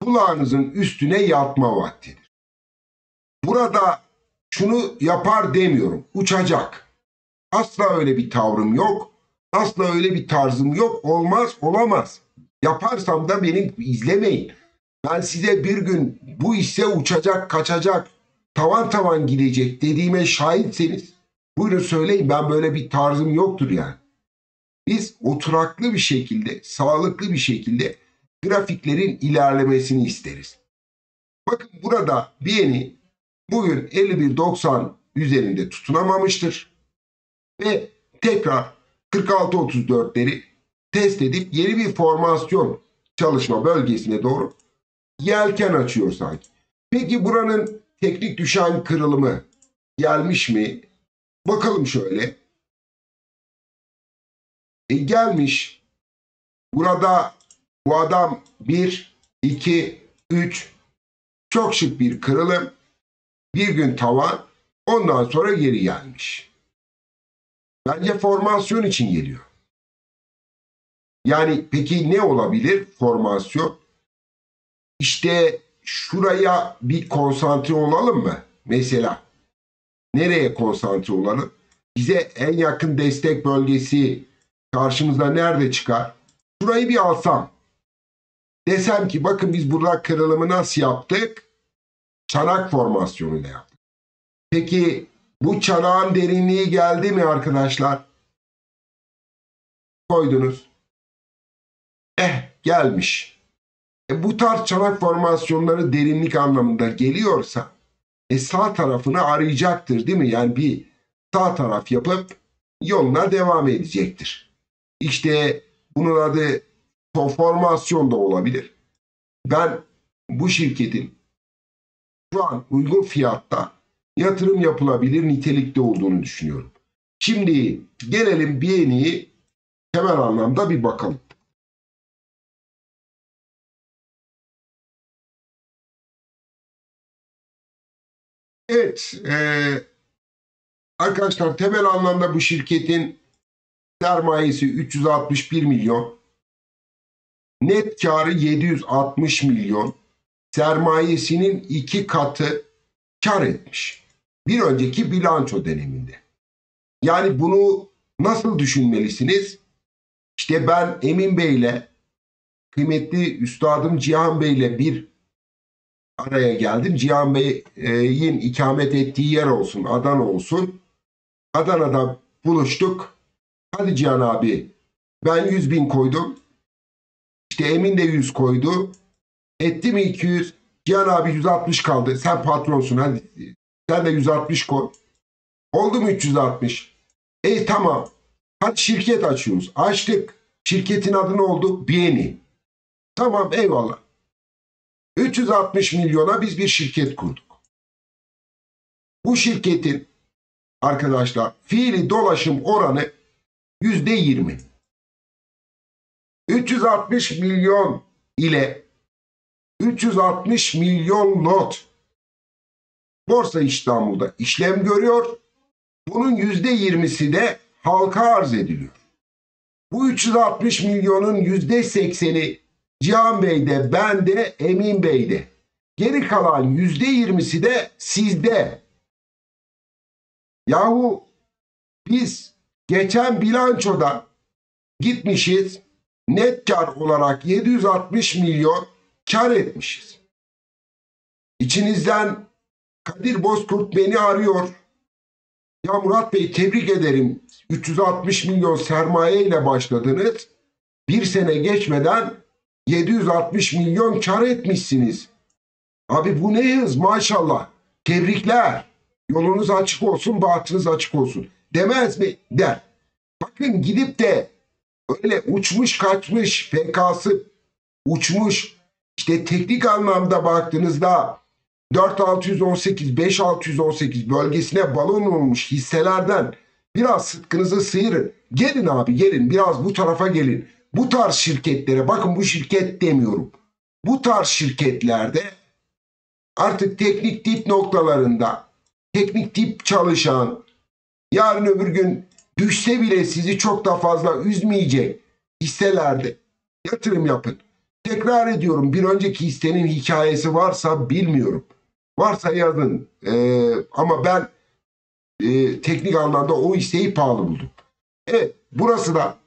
kulağınızın üstüne yatma vaktidir. Burada şunu yapar demiyorum. Uçacak. Asla öyle bir tavrım yok. Asla öyle bir tarzım yok. Olmaz, olamaz. Yaparsam da beni izlemeyin. Ben size bir gün bu hisse uçacak, kaçacak, tavan tavan gidecek dediğime şahitseniz buyurun söyleyin, ben böyle bir tarzım yoktur yani. Biz oturaklı bir şekilde, sağlıklı bir şekilde grafiklerin ilerlemesini isteriz. Bakın burada BNI bugün 51.90 üzerinde tutunamamıştır. Ve tekrar 46.34'leri test edip yeni bir formasyon çalışma bölgesine doğru yelken açıyor sanki. Peki buranın teknik düşen kırılımı gelmiş mi? Bakalım şöyle. Gelmiş. Burada bu adam 1, 2, 3 çok şık bir kırılım. Bir gün tavan, ondan sonra geri gelmiş. Bence formasyon için geliyor. Yani peki ne olabilir formasyon? İşte şuraya bir konsantre olalım mı? Mesela nereye konsantre olalım? Bize en yakın destek bölgesi karşımıza nerede çıkar? Şurayı bir alsam. Desem ki bakın biz burada kırılımı nasıl yaptık? Çanak formasyonuyla yaptık. Peki bu çanağın derinliği geldi mi arkadaşlar? Koydunuz. Gelmiş. Bu tarz çanak formasyonları derinlik anlamında geliyorsa sağ tarafını arayacaktır değil mi? Yani bir sağ taraf yapıp yoluna devam edecektir. İşte bunun adı formasyon da olabilir. Ben bu şirketin şu an uygun fiyatta yatırım yapılabilir nitelikte olduğunu düşünüyorum. Şimdi gelelim BNI'yi temel anlamda bir bakalım. Evet, arkadaşlar temel anlamda bu şirketin sermayesi 361 milyon, net karı 760 milyon, sermayesinin 2 katı kar etmiş. Bir önceki bilanço döneminde. Yani bunu nasıl düşünmelisiniz? İşte ben Emin Bey'le, kıymetli üstadım Cihan Bey'le bir araya geldim. Cihan Bey'in ikamet ettiği yer olsun, Adana olsun. Adana'da buluştuk. Hadi Cihan abi, ben 100.000 koydum. İşte Emin de 100 koydu. Etti mi 200? Cihan abi 160 kaldı. Sen patronsun, hadi sen de 160 koy. Oldu mu 360? Tamam. Hadi şirket açıyoruz. Açtık. Şirketin adı ne oldu? BNI. Tamam, eyvallah. 360 milyona biz bir şirket kurduk. Bu şirketin arkadaşlar fiili dolaşım oranı %20. 360 milyon ile 360 milyon lot Borsa İstanbul'da işlem görüyor. Bunun %20'si de halka arz ediliyor. Bu 360 milyonun %80'i Cihan Bey'de, bende, Emin Bey'de. Geri kalan %20'si de sizde. Yahu biz geçen bilançoda gitmişiz, net kar olarak 760 milyon kar etmişiz. İçinizden Kadir Bozkurt beni arıyor. Ya Murat Bey, tebrik ederim. 360 milyon sermaye ile başladınız. Bir sene geçmeden 760 milyon kar etmişsiniz. Abi bu ne hız, maşallah. Tebrikler. Yolunuz açık olsun, bahtınız açık olsun. Demez mi? Der. Bakın, gidip de öyle uçmuş kaçmış, FK'sı uçmuş. İşte teknik anlamda baktığınızda 4618, 5618 bölgesine balon olmuş hisselerden biraz sıtkınızı sıyırın. Gelin abi, gelin, biraz bu tarafa gelin. Bu tarz şirketlere bakın, bu şirket demiyorum. Bu tarz şirketlerde artık teknik tip noktalarında teknik tip çalışan, yarın öbür gün düşse bile sizi çok da fazla üzmeyecek hisselerde yatırım yapın. Tekrar ediyorum, bir önceki hissenin hikayesi varsa bilmiyorum. Varsa yazın. Ama ben teknik anlamda o hisseyi pahalı buldum. Evet, burası da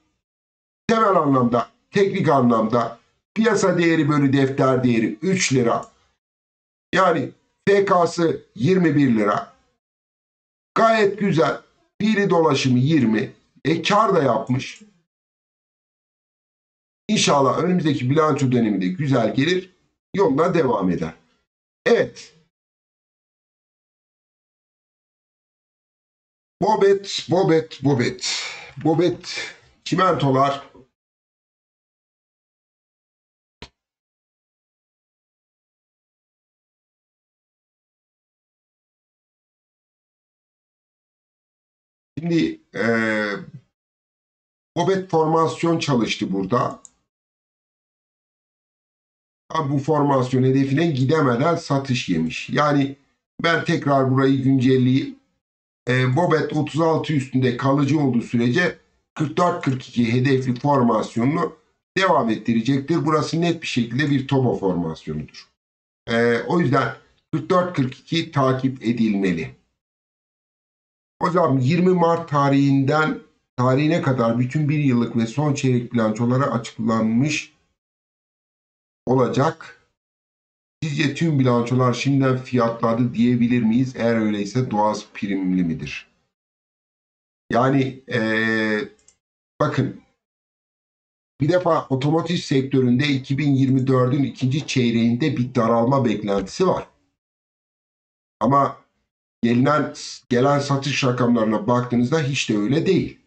temel anlamda, teknik anlamda piyasa değeri bölü defter değeri 3 lira. Yani FK'sı 21 lira. Gayet güzel. Fiili dolaşımı 20. Kar da yapmış. İnşallah önümüzdeki bilanço döneminde güzel gelir. Yoluna devam eder. Evet. Bobet çimentolar şimdi Bobet formasyon çalıştı burada. Ama bu formasyon hedefine gidemeden satış yemiş. Yani ben tekrar burayı güncelleyeyim. Bobet 36 üstünde kalıcı olduğu sürece 44-42 hedefli formasyonunu devam ettirecektir. Burası net bir şekilde bir Tobo formasyonudur. O yüzden 44-42 takip edilmeli. Hocam 20 Mart tarihine kadar bütün bir yıllık ve son çeyrek bilançoları açıklanmış olacak. Sizce tüm bilançolar şimdiden fiyatladı diyebilir miyiz? Eğer öyleyse doğası primli midir? Yani bakın, bir defa otomotiv sektöründe 2024'ün ikinci çeyreğinde bir daralma beklentisi var. Ama gelen satış rakamlarına baktığınızda hiç de öyle değil.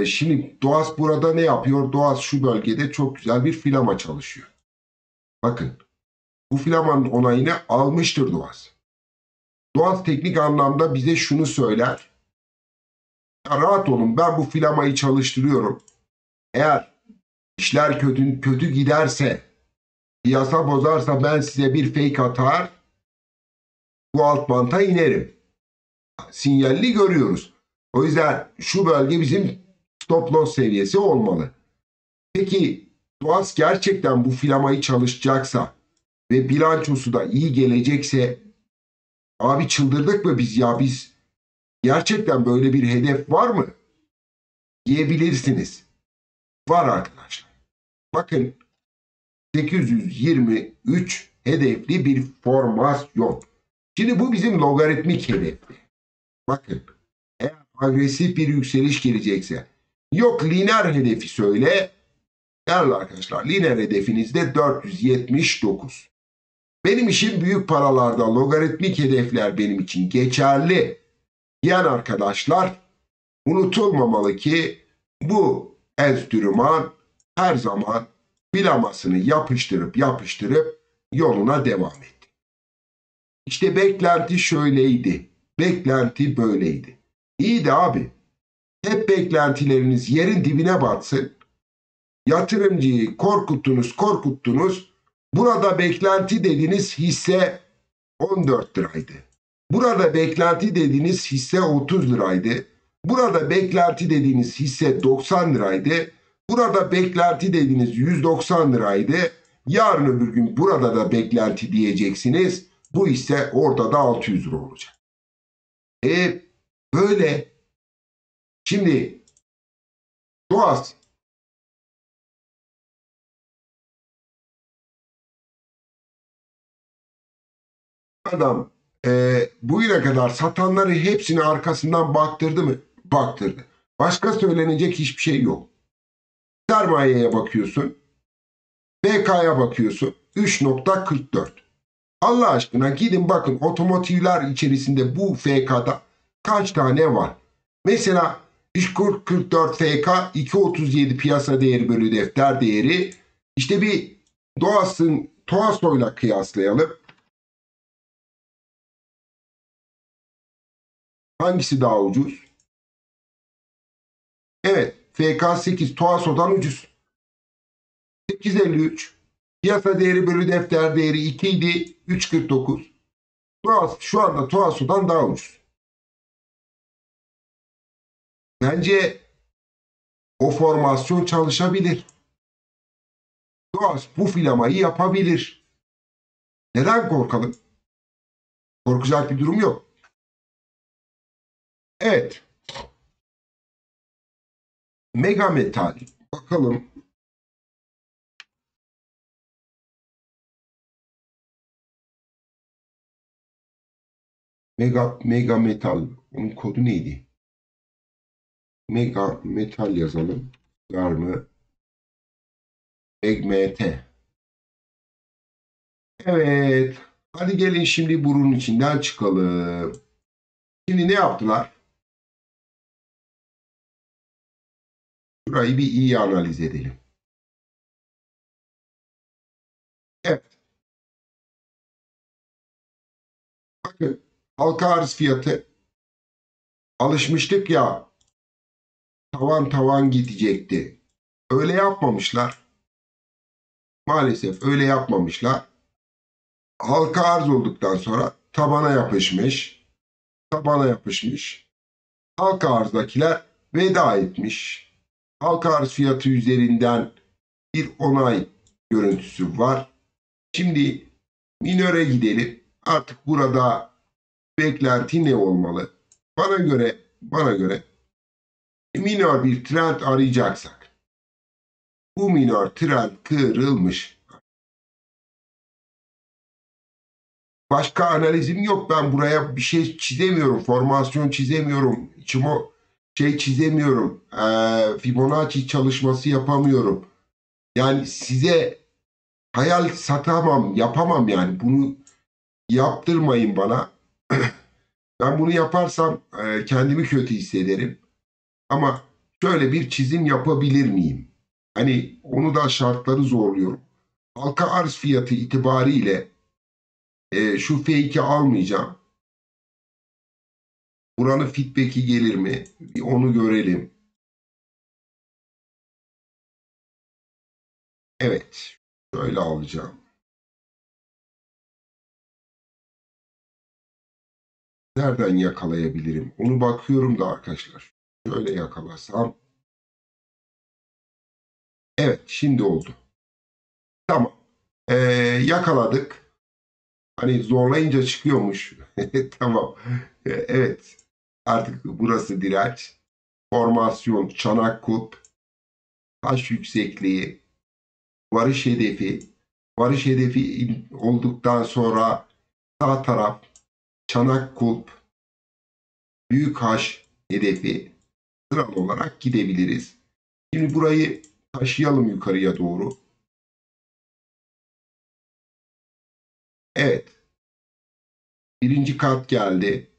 Şimdi Doğas burada ne yapıyor? Doğas şu bölgede çok güzel bir filama çalışıyor. Bakın, bu filamanın onayını almıştır Doğas. Doğas teknik anlamda bize şunu söyler. Ya rahat olun, ben bu filamayı çalıştırıyorum. Eğer işler kötü giderse, piyasa bozarsa ben size bir fake atar, bu alt banta inerim. Sinyalli görüyoruz. O yüzden şu bölge bizim stop loss seviyesi olmalı. Peki Doğas gerçekten bu filamayı çalışacaksa ve bilançosu da iyi gelecekse, abi çıldırdık mı biz ya, biz gerçekten böyle bir hedef var mı diyebilirsiniz. Var arkadaşlar. Bakın, 823 hedefli bir formasyon. Şimdi bu bizim logaritmik hedefli. Bakın, eğer agresif bir yükseliş gelecekse, yok lineer hedefi söyle. Değerli arkadaşlar, lineer hedefinizde 479. Benim işim büyük paralarda, logaritmik hedefler benim için geçerli diyen arkadaşlar unutulmamalı ki bu enstrüman her zaman filamasını yapıştırıp yoluna devam etti. İşte beklenti şöyleydi, beklenti böyleydi. İyi de abi, hep beklentileriniz yerin dibine batsın. Yatırımcıyı korkuttunuz. Burada beklenti dediğiniz hisse 14 liraydı. Burada beklenti dediğiniz hisse 30 liraydı. Burada beklenti dediğiniz hisse 90 liraydı. Burada beklenti dediğiniz 190 liraydı. Yarın öbür gün burada da beklenti diyeceksiniz. Bu hisse orada da 600 lira olacak. Böyle. Şimdi Doğas. Adam bugüne kadar satanları hepsini arkasından baktırdı mı? Baktırdı. Başka söylenecek hiçbir şey yok. Sermayeye bakıyorsun. BK'ya bakıyorsun. 3.44. Allah aşkına gidin bakın otomotivler içerisinde bu FK'da kaç tane var? Mesela 3.44 FK 2.37 piyasa değeri bölü defter değeri. İşte bir Toasto'yla kıyaslayalım. Hangisi daha ucuz? Evet, FK 8 Toasto'dan ucuz. 8.53. Piyasa değeri bölü defter değeri 2 idi. 3.49. Şu anda Toasto'dan daha ucuz. Bence o formasyon çalışabilir. Doğas bu filamayı yapabilir. Neden korkalım? Korkacak bir durum yok. Evet. Mega Metal. Bakalım. Mega Metal. Onun kodu neydi? Mega Metal yazalım. Var mı? MT. Evet. Hadi gelin şimdi burun içinden çıkalım. Şimdi ne yaptılar? Burayı bir iyi analiz edelim. Evet. Bakın halka arz fiyatı alışmıştık ya tavan tavan gidecekti. Öyle yapmamışlar. Maalesef öyle yapmamışlar. Halka arz olduktan sonra tabana yapışmış. Tabana yapışmış. Halka arzdakiler veda etmiş. Halka arz fiyatı üzerinden bir onay görüntüsü var. Şimdi minöre gidelim. Artık burada beklenti ne olmalı? Bana göre minor bir trend arayacaksak bu minor trend kırılmış. Başka analizim yok. Ben buraya bir şey çizemiyorum. Formasyon çizemiyorum. Çizemiyorum. Fibonacci çalışması yapamıyorum. Yani size hayal satamam, yapamam yani. Bunu yaptırmayın bana. Ben bunu yaparsam kendimi kötü hissederim. Ama şöyle bir çizim yapabilir miyim? Hani onu da şartları zorluyorum. Halka arz fiyatı itibariyle şu fake'i almayacağım. Buranın feedback'i gelir mi? Bir onu görelim. Evet. Şöyle alacağım. Nereden yakalayabilirim? Onu bakıyorum da arkadaşlar. Şöyle yakalasam. Evet. Şimdi oldu. Tamam. Ee, yakaladık. Hani zorlayınca çıkıyormuş. Tamam. Evet. Artık burası direnç. Formasyon, çanak kulp, taş yüksekliği, varış hedefi. Varış hedefi olduktan sonra sağ taraf çanak kulp, büyük H hedefi sıralı olarak gidebiliriz. Şimdi burayı taşıyalım yukarıya doğru. Evet. Birinci kat geldi.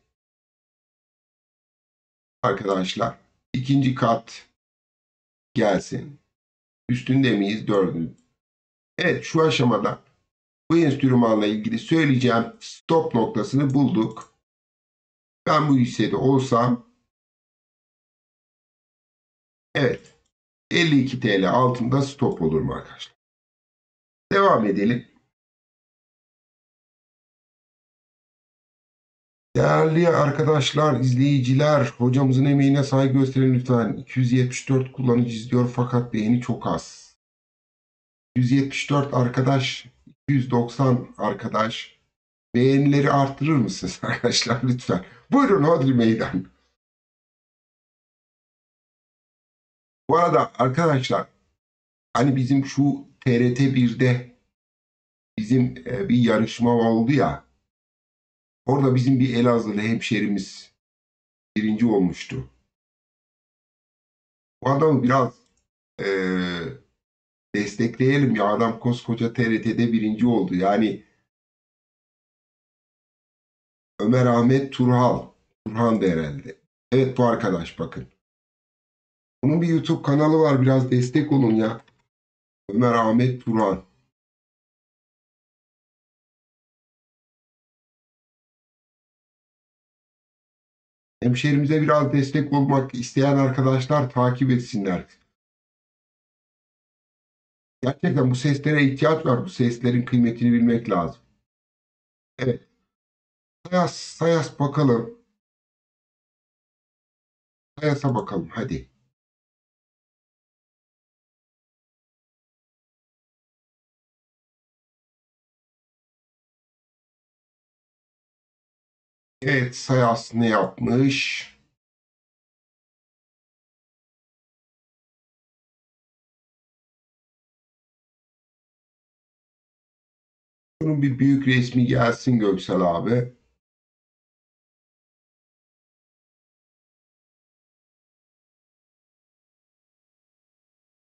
Arkadaşlar. İkinci kat gelsin. Üstünde miyiz? Dördüncü. Evet, şu aşamada bu enstrümanla ilgili söyleyeceğim stop noktasını bulduk. Ben bu hissede olsam evet 52 TL altında stop olur mu arkadaşlar? Devam edelim. Değerli arkadaşlar, izleyiciler, hocamızın emeğine saygı gösterin lütfen. 274 kullanıcı izliyor fakat beğeni çok az. 174 arkadaş, 290 arkadaş. Beğenileri arttırır mısınız arkadaşlar lütfen? Buyurun hodri meydan. Bu arada arkadaşlar, hani bizim şu TRT 1'de bizim bir yarışma oldu ya. Orada bizim bir Elazığlı hemşerimiz birinci olmuştu. Bu adamı biraz e, destekleyelim ya, adam koskoca TRT'de birinci oldu. Yani Ömer Ahmet Turhal. Turhan da herhalde. Evet, bu arkadaş bakın. Bunun bir YouTube kanalı var, biraz destek olun ya. Ömer Ahmet Turhan. Hemşehrimize biraz destek olmak isteyen arkadaşlar takip etsinler. Gerçekten bu seslere ihtiyaç var. Bu seslerin kıymetini bilmek lazım. Evet. Sayas, Sayas bakalım. Sayas'a bakalım hadi. Evet, Sayas ne yapmış? Bunun bir büyük resmi gelsin Göksel abi.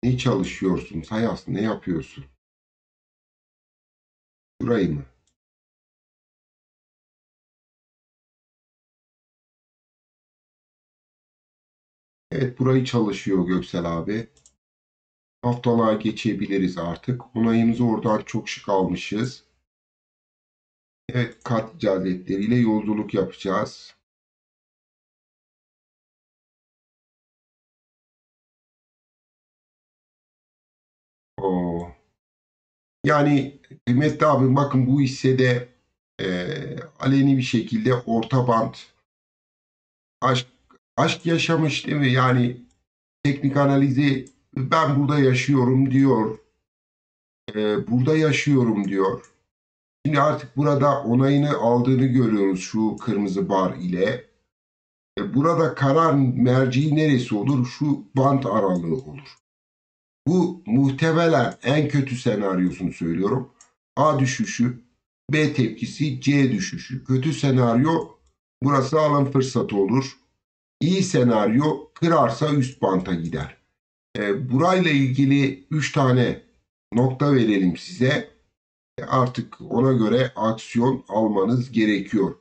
Ne çalışıyorsun Sayas? Ne yapıyorsun? Şurayı mı? Evet, burayı çalışıyor Göksel abi. Haftalığa geçebiliriz artık. Onayımızı oradan çok şık almışız. Evet, kat icazetleriyle yolculuk yapacağız. Oo. Yani kıymetli abi, bakın bu hissede aleni bir şekilde orta band aşk, aşk yaşamış değil mi? Yani teknik analizi ben burada yaşıyorum diyor. Burada yaşıyorum diyor. Şimdi artık burada onayını aldığını görüyoruz şu kırmızı bar ile. Burada karar merciği neresi olur? Şu bant aralığı olur. Bu muhtemelen en kötü senaryosunu söylüyorum. A düşüşü, B tepkisi, C düşüşü. Kötü senaryo burası alım fırsatı olur. İyi senaryo kırarsa üst banta gider. Burayla ilgili 3 tane nokta verelim size. Artık ona göre aksiyon almanız gerekiyor.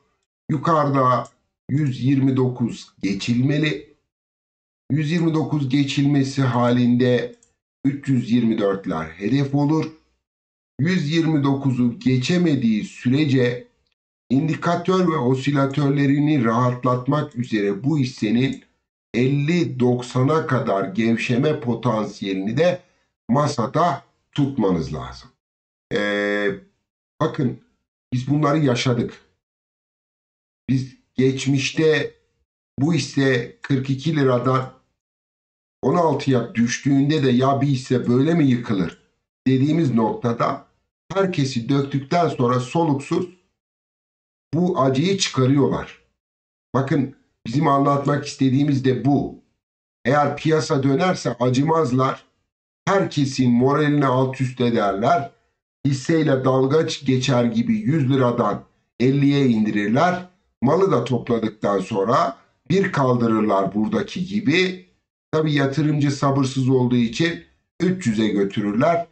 Yukarıda 129 geçilmeli. 129 geçilmesi halinde 324'ler hedef olur. 129'u geçemediği sürece indikatör ve osilatörlerini rahatlatmak üzere bu hissenin 50-90'a kadar gevşeme potansiyelini de masada tutmanız lazım. Ee, bakın, biz bunları yaşadık. Biz geçmişte bu hisse 42 liradan 16'ya düştüğünde de ya bir hisse böyle mi yıkılır dediğimiz noktada herkesi döktükten sonra soluksuz bu acıyı çıkarıyorlar. Bakın, bizim anlatmak istediğimiz de bu. Eğer piyasa dönerse acımazlar. Herkesin moralini alt üst ederler. Hisseyle dalga geçer gibi 100 liradan 50'ye indirirler. Malı da topladıktan sonra bir kaldırırlar buradaki gibi. Tabii yatırımcı sabırsız olduğu için 300'e götürürler.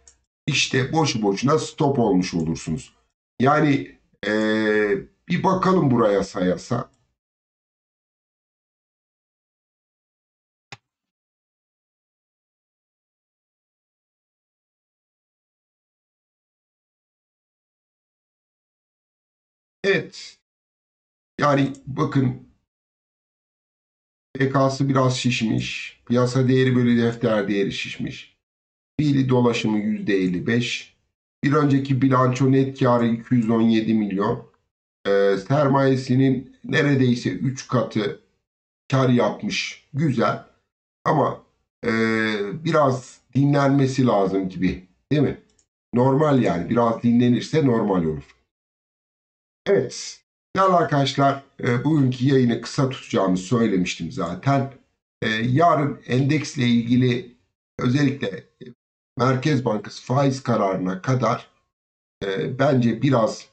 İşte boşu boşuna stop olmuş olursunuz. Yani bir bakalım buraya sayasa. Evet, yani bakın, PK'sı biraz şişmiş. Piyasa değeri bölü defter değeri şişmiş. Fiili dolaşımı %55. Bir önceki bilanço net karı 217 milyon. Sermayesinin neredeyse 3 katı kar yapmış. Güzel. Ama biraz dinlenmesi lazım gibi. Değil mi? Normal yani. Biraz dinlenirse normal olur. Evet. Değerli arkadaşlar, bugünkü yayını kısa tutacağımı söylemiştim zaten. Yarın endeksle ilgili özellikle Merkez Bankası faiz kararına kadar bence biraz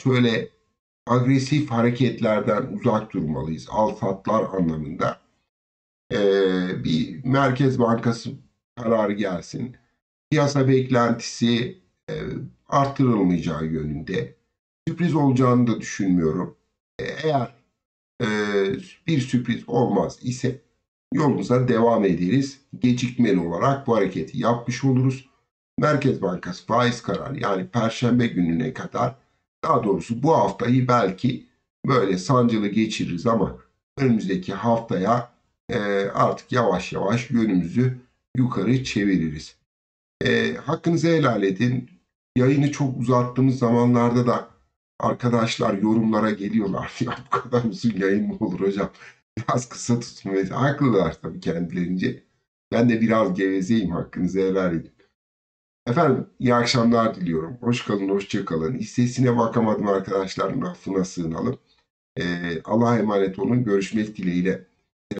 şöyle agresif hareketlerden uzak durmalıyız. Al satlar anlamında. Bir Merkez Bankası kararı gelsin. Piyasa beklentisi artırılmayacağı yönünde. Sürpriz olacağını da düşünmüyorum. Eğer e, bir sürpriz olmaz ise yolumuza devam ederiz. Gecikmeli olarak bu hareketi yapmış oluruz. Merkez Bankası faiz kararı yani Perşembe gününe kadar, daha doğrusu bu haftayı belki böyle sancılı geçiririz ama önümüzdeki haftaya artık yavaş yavaş yönümüzü yukarı çeviririz. Hakkınızı helal edin. Yayını çok uzattığımız zamanlarda da arkadaşlar yorumlara geliyorlar. Ya bu kadar uzun yayın mı olur hocam? Biraz kısa tutun. Haklılar tabii kendilerince. Ben de biraz gevezeyim, hakkınızı helal edin. Efendim iyi akşamlar diliyorum. Hoş kalın, hoşça kalın. Hissesine bakamadım arkadaşlar. Affına sığınalım. Allah'a emanet olun. Görüşmek dileğiyle.